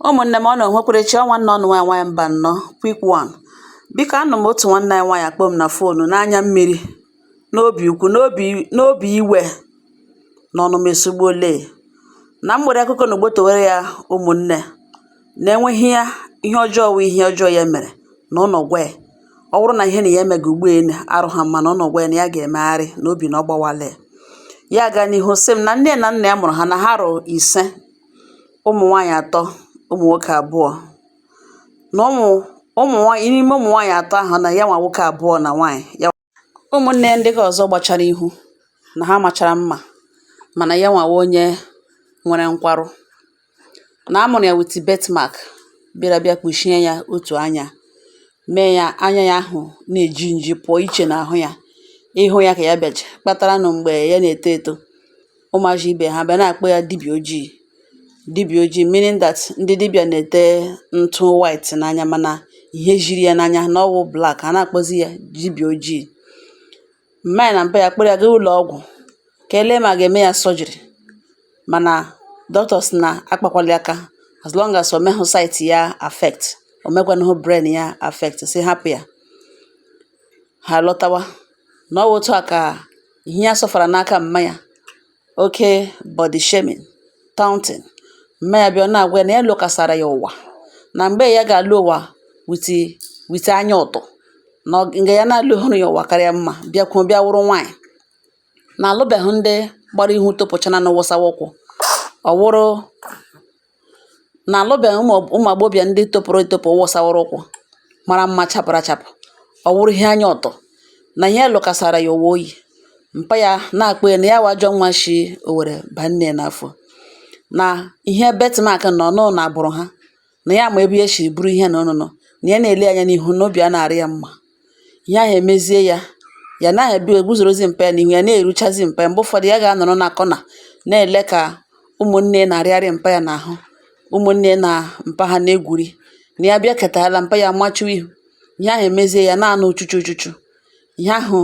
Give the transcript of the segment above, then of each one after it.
Ụmụnne m, ọ na-enwekwarechi ọnwa nna ọnụ nwaanyị nwaanyị mba nnọọ quick one. Biko anụ m otu nwanne anyị nwaanyị akpọ m na foonu n'anya mmiri, n'obi ukwu, n'obi iwe na ọnụ m esogbuole na m were akụkọ na ogbotowere ya ụmụnne na-enweghị ya ihe ọjọọ wụ ihe ọjọọ ya mere na ụnọ gwa ya. Ọ bụrụ na ihe na ya emega ugbuene arụ ha mma na ụnọ gwa ya na ya ga-emegharị na obi na ọ gbawale ya gaa n'ihu sị m na nne na nna ya mụrụ ha na ha rụ 5, ụmụ nwaanyị 3, ụmụ nwoke 2, na n'ime ụmụ nwaanyị 3 ahụ na ya nwa nwoke 2 na nwaanyị ya. Ụmụnne ya ndị ọzọ gbachara ihu na ha machara mma, mana ya nwawa onye nwere nkwarụ na amụrụ ya with birthmark bịa kpuchie ya otu anya, mee ya anya ya ahụ na-eji nji pụọ iche n'ahụ ya. Ịhụ ya ka ya bịaje kpatara na mgbe ya na-eto eto ụmụazị ibe ha bịa na-akpọ ya dibịa ojii. Dibịa ojii meaning that ndị dibịa na-ete ntụ white n'anya, mana ihe jiri ya n'anya na ọwụ black, a na-akpọzi ya dibịa ojii. Mmanya na mpa ya kpọrọ ya gaa ụlọ ọgwụ ka ele ma ga-eme ya surgery, mana doctors na akpakwala aka as long as o mehụ site ya affect, o mekwanụ brain ya affect, si hapụ ya. Ha lọtawa na ọ otu a ka ihe ya sọfara n'aka mmanya, oke body shaming, taunting. Mmanya bịa na-agwa ya na ya lụkasara ya ụwa, na mgbe ya ga-alụ ụwa wite anya ụtọ, na nga ya na-alụ hụrụ ya ụwa karịa mma, bịa wụrụ nwaanyị na alụbeghị ndị gbara ihu topụchana na wụsawa ụkwụ. Ọ wụrụ na alụbeghị ụmụ agbọbịa ndị topụrụ etopụ wụsawara ụkwụ mara mma chapụrụ achapụ. Ọ wụrụ ihe anya ụtọ na ihe lụkasara ya ụwa oyi. Mpa ya na-akpọ ya na ya wajọ nwa shi Owere ba nne n'afọ, na ihe birthmark nọ na agbụrụ ha, na ya ma ebe ya si bụrụ ihe na ọnụnọ, na ya na-ele anya n'ihu n'obi a na-arị ya mma. Ihe ahụ emezie ya na ebi eguzorozi mpa ya n'ihu ya na-eruchazi mpa ya. Mgbe ụfọdụ ya ga-anọrọ na kọna na-ele ka ụmụnne na-arịarị mpa ya n'ahụ, ụmụnne na mpa ha na-egwuri, na ya bịa ketala mpa ya machuo ihu. Ihe ahụ emezie ya na-anụ uchuchu. Ihe ahụ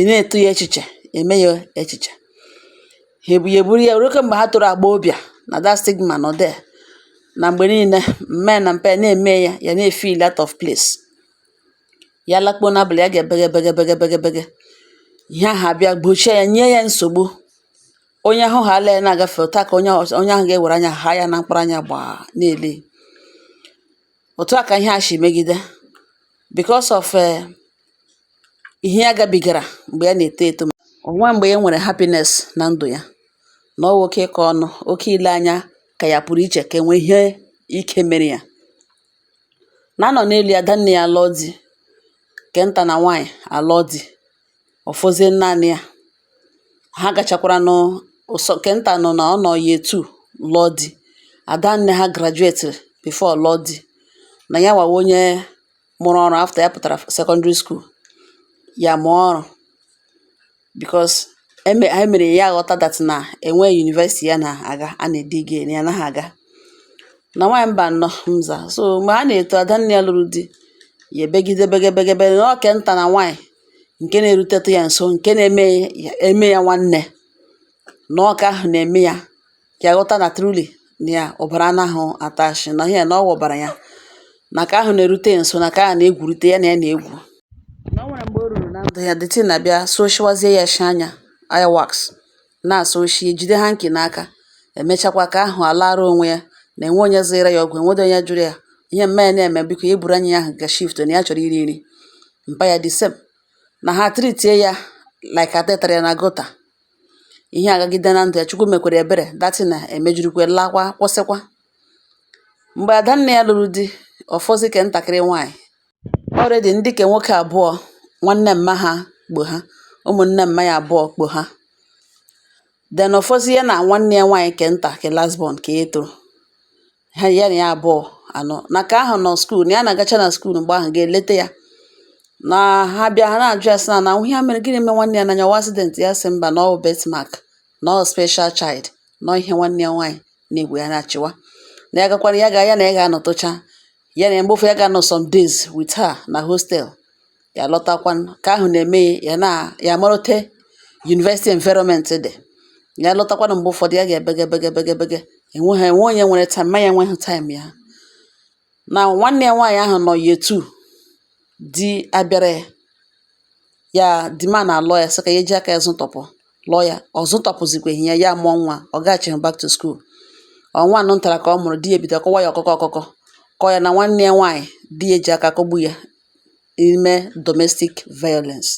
na-eto ya echiche, eme ya echiche. Ha eburu ya ruo mgbe ha toro agba obia na that stigma nọ there, na mgbe niile mme na mpa ya na-eme ya na-efeel out of place. Ya lakpuo n'abalị ya ga-ebege. Ihe ahụ abịa gbochie ya, nye ya nsogbu. Onye ahụ ha ala ya na-agafe ụta ka onye ahụ ga-ewere anya ha ya na mkpụrụ anya gbaa na-ele. Otu a ka ihe a si megide because of ihe ya gabigara mgbe ya na-eto eto. Onwe mgbe ya nwere happiness na ndụ ya, na ọ nwoke ka ọnụ oke ile anya ka ya pụrụ iche ka enwe ihe ike mere ya. Na anọ n'elu ya danne ya alụọ di, ke nta na nwaanyị alụọ di, ọfọzie naanị ya. Ha gachakwara n'ụsọ ke nta nọ na ọ nọ year 2 lụọ di. Adanne ha graduate before lụọ di, na ya wawa onye mụrụ ọrụ after ya pụtara secondary school ya mụọ ọrụ because anyị mere ya aghọta that na enwe university ya na-aga, a na-edige na ya naghị aga na nwaanyị mba nnọọ mza. So mgbe ha na-eto, Adanne ya lụrụ di ya ebegide na ọke nta na nwaanyị nke na-erutetụ ya nso, nke na-eme ya nwanne, na ọka ahụ na-eme ya ka ya ghọta na truly na ya ọbara anaghị atashi, na ihe na ọ wọbara ya, na ka ahụ na-erute ya nso, na ka ahụ na-egwurite ya na ya na-egwu. Na o nwere mgbe o ruru na ndụ ya dịtị na-abịa soshiwazie ya shi anya wax na-asa oshi, ejide ha nke n'aka, emechakwa ka ahụ alara onwe ya, na enwe onye zịra ya ọgwụ, enwedo onye jụrụ ya ihe mmanya na-eme, biko ya buru anya ya ahụ ga shift na ya chọrọ iri nri. Mpa ya the same, na ha tritie ya like atetara ya na gota. Ihe agagide na ndụ ya, Chukwu mekwere ebere, datin na emejurukwe lakwa kwụsịkwa. Mgbe Adanne ya lụrụ di, ọfọzi ke ntakịrị nwaanyị, already ndị ke nwoke 2 nwanne mma ha gbo ha, ụmụnne mma ya 2 kpo ha. Then ọfọzi ya na nwanne ya nwaanyị ke nta ke last born ka ya toro, ha ya na ya 2 anọ na ka ahụ nọ skuul, na ya na-agacha na skuul mgbe ahụ ga-eleta ya. Na ha bịa ha na-ajụ ya sị na ihe mere gịnị mee nwanne ya n'anya, accident ya sị mba na ọ birthmark, na ọ special child, na ihe nwanne ya nwaanyị na-egwu ya na-achịwa. Na ya gakwara ya na ya ga-anọtụcha ya na mgbofu ya ga-anọ some days with her na hostel, ya lọtakwa ka ahụ na-eme ya marote university environment dị. Ya lọtakwana mgbe ụfọdụ ya ga-ebege enwe onye nwere time, ma ya enweghị time ya. na nwanne ya nwaanyị ahụ nọ year 2 di abịara ya di ma na-alọ ya sị ka ya eji aka ya zụtọpụ lụọ ya, ọ zụtọpụzikweghị ya mụọ nwa, ọ gaghachighị back to school. Ọnwa anọ ntara ka ọ mụrụ, di ya ebido kọwa ya ọkụkọ kọọ ya na nwanne ya nwaanyị di ya eji aka kọgbu ya ime domestic violence.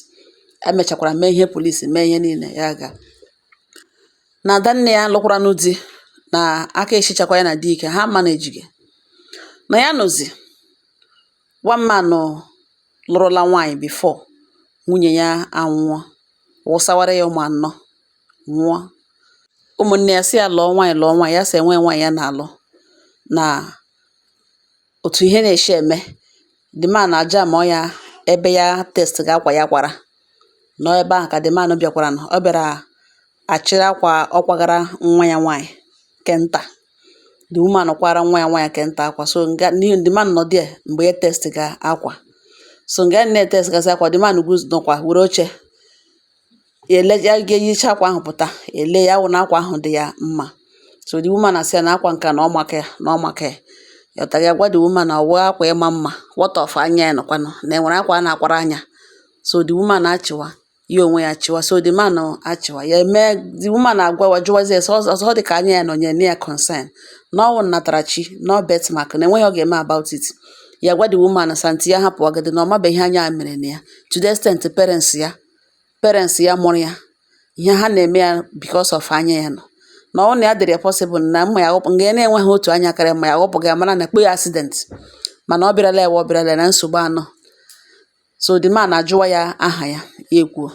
Emechakwara mee ihe polisi, mee ihe niile ya ga. Na adanne ya lụkwaranụ di na aka echichakwa ya na di ike, ha manejighi. Na ya nọzi one man lụrụla nwaanyị before nwunye ya anwụọ, wụsawara ya ụmụ anọ nwụọ. Ụmụnne ya sị ya lụọ nwaanyị, ya sị enwe nwaanyị ya na-alụ na otu ihe na-eshi eme. The man aja ma ọ ya ebe ya test ga-akwa ya kwara nọ ebe ahụ ka the man bịakwara nọ. Ọ bịara achịrị akwa ọ kwagara nwa ya nwaanyị kenta. The woman kwara nwa ya nwaanyị kenta akwa. So the man nọ there mgbe ya test ga akwa. So nga nne test gasị akwa, the man nọkwa were oche ele ya ga-eyicha akwa ahụ pụta, ele ya wụ na akwa ahụ dị ya mma. So the woman asị ya na akwa nke na ọ maka ya. Ya ọtaga gwa the woman na ọwụ akwa ịma mma, what of anya ya nọkwanụ na enwere akwa a na-akwara anya. So the woman achịwa ya onwe ya achịwa. So the man achịwa ya eme, the woman agwa jụwazie ọzọ dị ka anya ya nọ nye ya concern na ọwụ nnatarachi no bet mark na enweghị ọ ga-eme about it. Ya gwa the woman santi ya hapụ ọgịdị na ọ mabeghị anya mere na ya, to the extent parents ya mụrụ ya ihe ha na-eme ya because of anya ya nọ. Na ọ na ya dịrị possible na mma ya ghọpụ nga na-enweghị otu anya karịa ma ya ghọpụ ga mara na kpe ya accident, mana ọ bịarala na nsogbu anọ. So the man ajụwa ya aha ya ekwuo,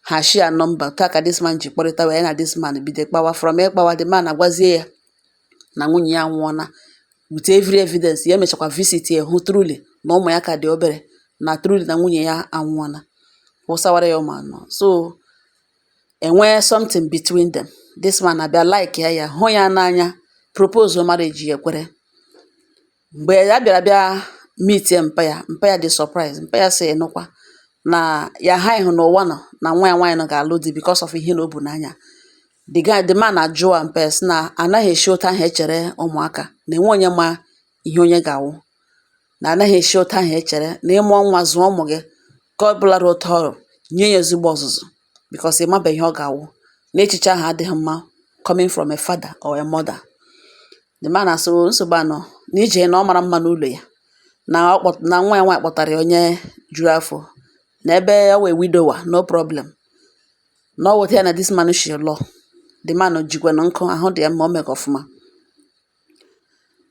ha share number taa ka this man ji kpọrịta wee na this man bido kpawa. From ịkpawa, the man agwazie ya na nwunye ya nwụọna with every evidence. Ya emechakwa visit ya hụ truly na ụmụ ya ka dị obere, na truly na nwunye ya anwụọna, wụsawara ya ụmụ anọ. So enwee something between them. This man abịa like ya hụ ya n'anya, propose marriage ya ekwere. Mgbe ya bịa meet ya mpa ya dị surprise. Mpa ya sị nụkwa na ya ha ịhụ n'ụwa nọ na nwa ya nwaanyị nọ ga-alụ di because of ihe na o bu n'anya. The man ajụọ mpa ya sị na anaghị eshi ụta ahụ echere ụmụaka, na enwe onye ma ihe onye ga-awụ, na anaghị eshi ụta ahụ echere na ịmụọ nwa zụọ ụmụ gị ka ọ bụla rụọ ụtọ ọrụ, nye ya ezigbo ọzụzụ because ịmabeghị ihe ọ ga-awụ, na echiche ahụ adịghị mma coming from a father or a mother. The man asị nsogbu anọ na ije na ọ mara mma n'ụlọ ya, na nwa ya nwaanyị kpọtara ya onye juru afọ, na ebe ọ wee widowa no problem, na ọ weta ya na this man shi lọ. The man jikwa na nkụ ahụ dị ya mma, o mega ọfụma.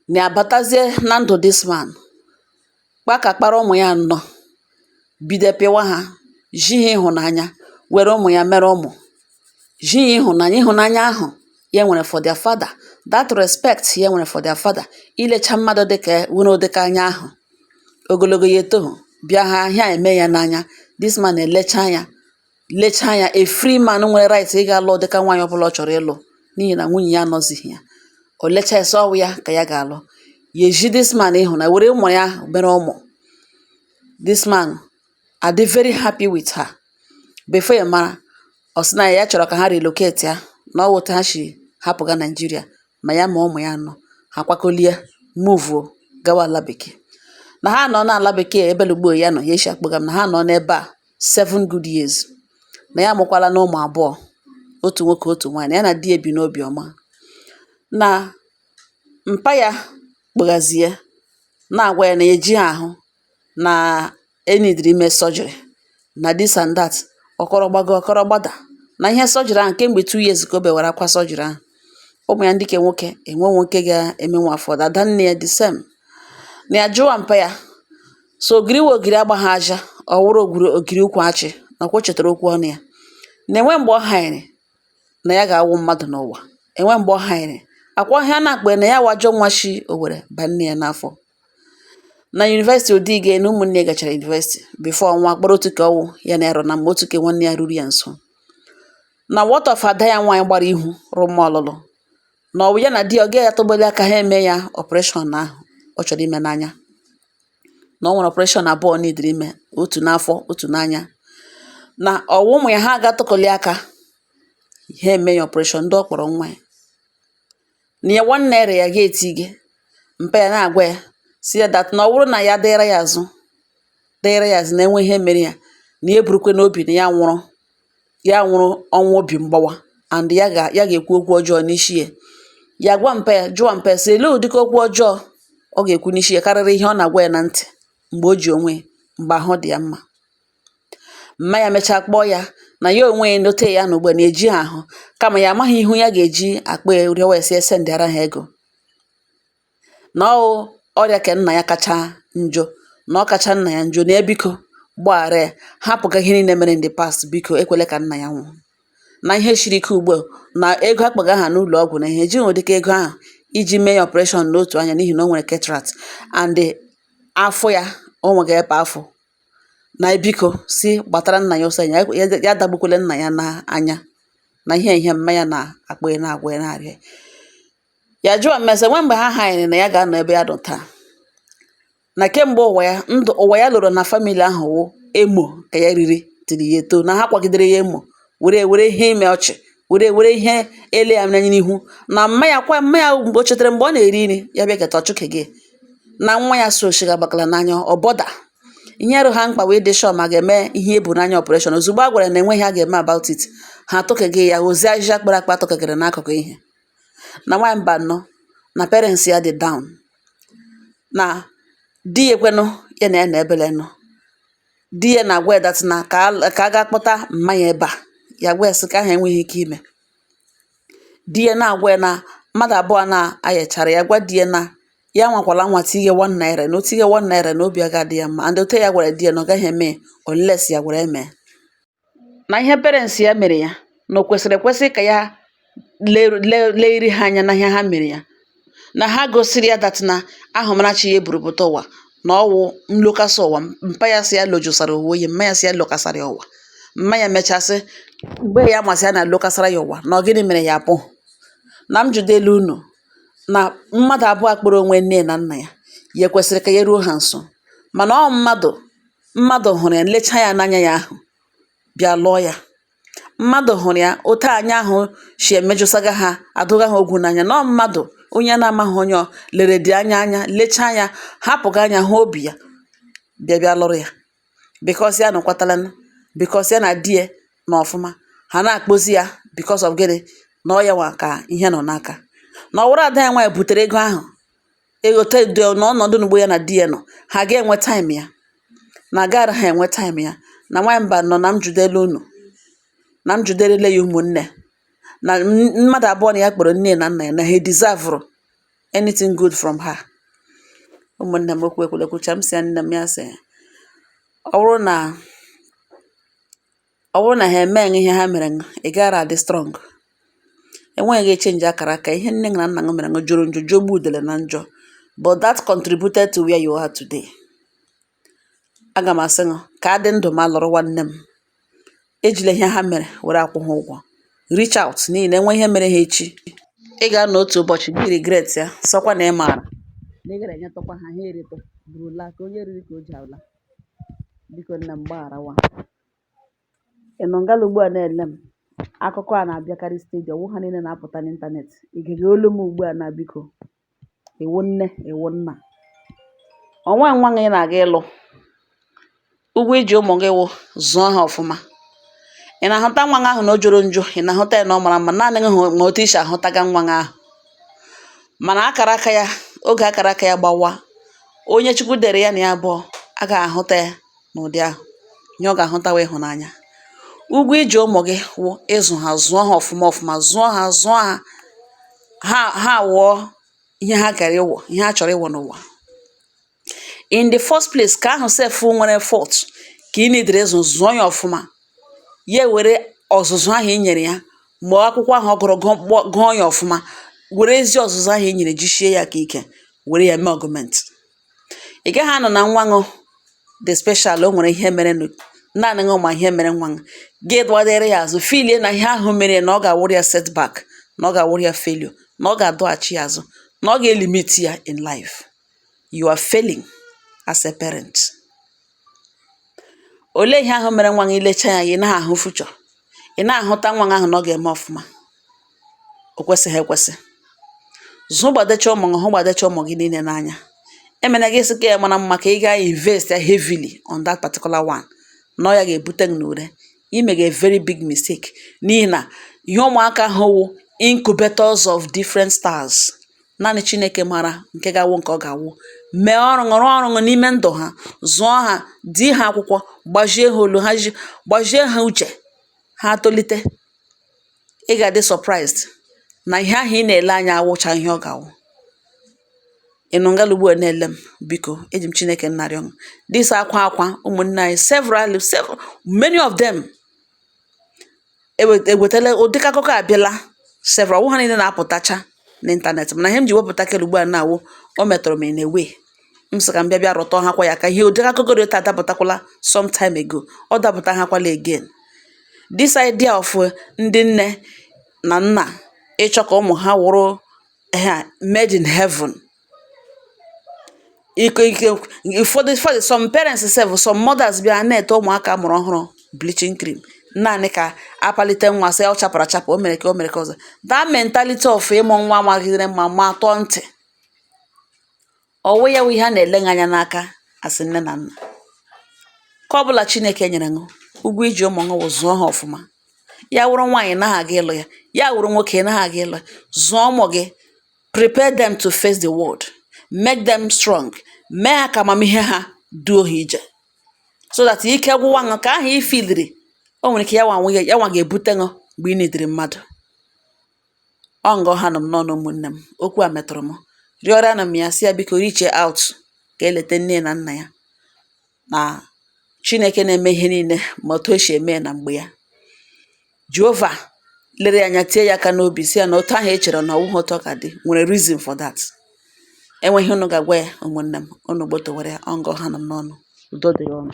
Na abatazie na ndụ this man kpaka kpara ụmụ ya anọ, bido pịwa ha, ji ha ịhụnanya, were ụmụ ya mere ụmụ, ji ya ịhụnanya ahụ ya nwere for their father, that respect ya nwere for their father. Ilecha mmadụ dịka nwere ụdịka anya ahụ, ogologo ya etoghị bịa ha ahịa eme ya n'anya. This man elecha ya a free man nwere right ịga lụọ dịka nwaanyị ọbụla ọ chọrọ ịlụ, n'ihi na nwunye ya anọzighị ya. O lecha ese ọwụ ya ka ya ga-alụ, ya eji this man ịhụ na were ụmụ ya mere ụmụ. This man adị very happy with her. Before ya mara, ọ sị na ya chọrọ ka ha relocate ya, na ọ wụta ha shi hapụga Nigeria, ma ya ma ụmụ ya nọ ha kwakolie move gawa ala bekee. Na ha nọ n'ala bekee ebe lugbo ya nọ, ya eshi akpọga m na ha nọ n'ebe a 7 good years. Na ya mụkwala na ụmụ abụọ, otu nwoke otu nwaanyị, ya na di ebi n'obi ọma. Na mpa ya kpọgazie na-agwa ya na eji ahụ na enidiri ime surgery na this and that, ọkọrọ gbada na ihe surgery ahụ kemgbe 2 years ka o bewara akwa surgery ahụ. Ụmụ ya ndị ke nwoke enwe nwoke ga-emenwe afọ, dada nne ya the same. Na ya jụwa mpa ya, so ogiri agbagha aja, ọ wụrụ ogiri ukwu achị, nakwa o chetara okwu ọnụ ya, na enwe mgbe ọ hanyere na ya ga-awụ mmadụ n'ụwa, enwe mgbe ọ hanyere akwa ha na-akpa na ya wajọ nwa shi Owere ba nne ya n'afọ. Na university Odige na ụmụnne gachara university before ọnwa kpọrọ otu ka ọwụ ya na ero na mgbe otu ke nwanne ya ruru ya nso. Na what of ada ya nwaanyị gbara ihu rụma ọlụlụ, na ọwụ ya na di ọ ga ya tọgbali aka ha eme ya operation ahụ ọ chọrọ ime n'anya, na ọ nwere operation abụọ n'idiri ime, otu n'afọ otu n'anya. Na ọwụ ụmụ ya ha ga-atụkọli aka ha eme ya operation ndị ọ kpọrọ nwa ya. Na ya nwanne ya ga-etige mpa ya na-agwa ya si ya that na ọ bụrụ na ya dịịra ya azụ na-enwe ihe mere ya na ya eburukwe n'obi na ya nwụrụ ọnwụ obi mgbawa and ya ga-ekwu okwu ọjọọ n'isi ya gwa mpa ya jụọ mpa ya sị elee ụdịka okwu ọjọọ ọ ga-ekwu n'isi ya karịrị ihe ọ na-agwa ya na ntị mgbe o ji onwe mgbe ahụ dị ya mma. Mma ya mechaa kpọọ ya na ya onwe ya note ya na ugbu a na-eji ha ahụ kama ya amaghị ihu ya ga-eji akpa ya rịọwa ya sị esendịara ha ego na ọrịa ka nna ya kacha njọ na ọ kacha nna ya njọ na ebiko gbaghara ya hapụga ihe niile mere in the past biko ekwele ka nna ya nwụọ na ihe siri ike ugbu a na ego akpaga ha n'ụlọ ọgwụ na ihe ejighị ụdịka ego ahụ iji mee ya ọpụreshọn n'otu anya n'ihi na o nwere cataract and afọ ya o nweghị ebe afọ na biko si gbatara nna ya ọsọ ya dagbukwele nna ya n'anya na ihe mma ya na-akpọ ya na-agwa ya na-arịa ya jụọ mmesa nwe mgbe ha hanyere na ya ga-anọ ebe ya nọ taa na kemgbe ụwa ya lụrụ na famili ahụ wụ emo ka ya riri tiri ya eto na ha kwagidere ya emo were ihe ime ọchị were ihe ele ya n'anya n'ihu na mma ya mgbe o chetara mgbe ọ na-eri nri ya bịa keta ọchụke gị na nwa ya so shiga gbakala n'anya ọbọda ihe arụ ha mkpa wee dị shọ ma ga-eme ihe ebu n'anya ọpụreshọn ozugbo a gwara na enweghị ha ga-eme about it ha atụkegị ya ozi ahịhịa kpara akpa atụkegara n'akụkụ ihe na nwaanyị mba nnọọ na parents ya dị down na di ya ekwenụ ya na ya na ebele nọ di ya na-agwa ya dat na ka a ga kpọta mma ya ebe a ya gwa ya sị ka ahụ enweghị ike ime di ya na-agwa ya na mmadụ abụọ na-ayachara ya gwa di ya na ya nwakwala nwa tinye 1 naira na otinye 1 naira na obi aga dị ya mma and ote ya gwara di ya na ọ gaghị eme unless ya gwara eme na ihe parents ya mere ya na o kwesịrị ekwesị ka ya leri ha anya na ihe ha mere ya na ha gosiri ya dat na ahụmarachi ya eburupụta ụwa na ọwụ nlokasị ụwa mpa ya si ya lojusara ụwa oyi mma ya si ya lokasara ya ụwa mma ya mechasị mgbe ya masị ya na lokasara ya ụwa na ọ gịnị mere ya apụ na m jụdelu unu na mmadụ abụọ kpọrọ onwe nne na nna ya kwesịrị ka ya ruo ha nso mana ọ mmadụ hụrụ ya nlecha ya n'anya ya ahụ bịa lụọ ya mmadụ hụrụ ya otu anya ahụ si emejụsaga ha adụga ha ogwu n'anya na mmadụ onye na-amaghị onye lere dị anya lechaa ya hapụga anya hụ obi ya bịa lụrụ ya bikos ya nọkwatala bikos ya na di ya na ọfụma ha na-akpọzi ya bikos of gịnị na ọ ya nwa ka ihe nọ n'aka na ọwụrụ ada ya nwaanyị butere ego ahụ egotedo na ọnọdụ n'ugbo ya na di ya nọ ha ga-enwe taịm ya na agaghị ha enwe taịm ya na nwaanyị mba nọ na m juderele ya ụmụnne na mmadụ abụọ na ya kpọrọ nne na nna ya na ha deserve anything good from her. Ụmụnne m okwu ekwulekwucha m si ya nne m ya sị ọ bụrụ na ha emeghị ihe ha mere ị gara adị strong enweghị echenji akara aka ihe nne na nna m mere jụrụ njọ jọgbu udele na njọ but that contributed to where you are today. Aga m asị ka adị ndụ ma lụrụ nwanne m ejila ihe ha mere were akwụ ha ụgwọ reach out n'ihi na enwe ihe mere ha echi ị ga-anọ otu ụbọchị gị regret ya sọkwa na ị maara na ị gara enyetụkwa ha eretọ burula ka onye riri ka o ji ala biko nne m gbagharawa ị nọ ngala ugbu a na-ele m akụkọ a na-abịakarị steji ọwụ ha niile na-apụta n'ịntanetị igege olu m ugbu a na biko iwu nne iwu nna ọnwa nwa gị na-aga ịlụ ụgwọ iji ụmụ gị wụ zụọ ha ọfụma ị na-ahụta nwa ahụ na o joro njọ ị na-ahụta ya na ọ mara mma naanị gị ma otu isi ahụtaga nwa ahụ mana oge akara aka ya gbawa onye Chukwu dere ya na ya abụọ agaghị ahụta ya n'ụdị ahụ nye ọ ga-ahụtawa ịhụnanya ụgwọ iji ụmụ gị wụ ịzụ ha zụọ ha ọfụma zụọ ha wụọ ihe ha gara ịwụ ihe ha chọrọ ịwụ n'ụwa in the first place ka ahụ sef nwere fault ka ị nidere zụọ ya ọfụma ya were ọzụzụ ahụ i nyere ya mgbe akwụkwọ ahụ ọ gụrụ gụọ ya ọfụma were ezi ọzụzụ ahụ i nyere jichie ya ka ike were ya mee ọgụment ị gaghị anọ na nwa ṅụ dị special o nwere ihe mere naanị ṅụ ma ihe mere nwa gị dwadere ya azụ filie na ihe ahụ mere na ọ ga-awụrụ ya setback na ọ ga-awụrụ ya failure na ọ ga-adọghachi ya azụ na ọ ga-elimit ya in life you are failing as a parent. Olee ihe ahụ mere nwa gị ilecha ya ị na-ahụ future ị na-ahụta nwa ahụ na ọ ga-eme ọfụma o kwesịghị ekwesị gbadacha ụmụ gị niile n'anya emena gị sị ka ya mara mma ka ị gaa invest heavily on that particular one na ọ ya ga-ebute gị n'ure, imege a very big mistake, n'ihi na ihe ụmụaka ha wụ incubators of different stars. Naanị Chineke mara nke ga-awụ nke ọ ga-awụ. Mee ọrụ, ṅụrụ ọrụ n'ime ndụ ha, zụọ ha, di ha akwụkwọ, gbajie ha olu ha, gbajie ha uche, ha tolite. Ị ga-adị surprised na ihe ahụ ị na-ele anya awụcha ihe ọ ga-awụ. Ịnụ ngala ugbu a na-ele m, biko eji m Chineke nnarịọ m. This akwa ụmụnne anyị, several, many of them ewetala ụdịka akụkọ abịala, several ha niile na-apụtacha n'ịntanetị, mana ihe m ji wepụta kele ugbu a na-awụ o metụrụ m in a way. M sị ka m bịa rụtọ ha kwa ya ka ihe ụdịka akụkọ dị otu adapụtakwala some time ago, ọ dapụta ha kwala again. This idea of ndị nne na nna ịchọ ka ụmụ ha wụrụ made in heaven. For some parents sef, some mothers bịa na-ete ụmụaka mụrụ ọhụrụ bleaching cream, naanị ka apalite nwa sị ọ chapụrụ achapụ, o mere ka ọzọ. That mentality of ịmụ nwa magidere ma tọọ ntị, ọwụ ya wụ ihe a na-ele anya n'aka asị nne na nna. Ka ọ bụla Chineke nyere ṅụ ụgwọ iji ụmụ ṅụ zụọ ha ọfụma. Ya wụrụ nwaanyị naghị aga ịlụ ya, ya wụrụ nwoke naghị aga ịlụ ya, zụọ ụmụ gị, prepare them to face the world, make them strong, mee ha ka amamihe ha duo ha ije, so that ike gwụwa ṅụ ka ahụ ifiliri, o nwere ike ya nwa ga-ebute ṅụ mgbe ị na-ediri mmadụ. Ọ ngọ ha nọ m n'ọnụ ụmụnne m, okwu a metụrụ m, rịọrọ na m ya sị ya biko riche out ka eleta nne na nna ya, na Chineke na-eme ihe niile ma otu o si eme na mgbe ya. Jehova lere anya tie ya aka n'obi si ya na otu ahụ echere na ọwụghị otu ọ ka dị, nwere reason for that. Enweghị unu ga-agwa ya ụmụnne m, unu gbotowere ya. Ọ ngọ ha nọ m n'ọnụ, udo dịrị ọnụ.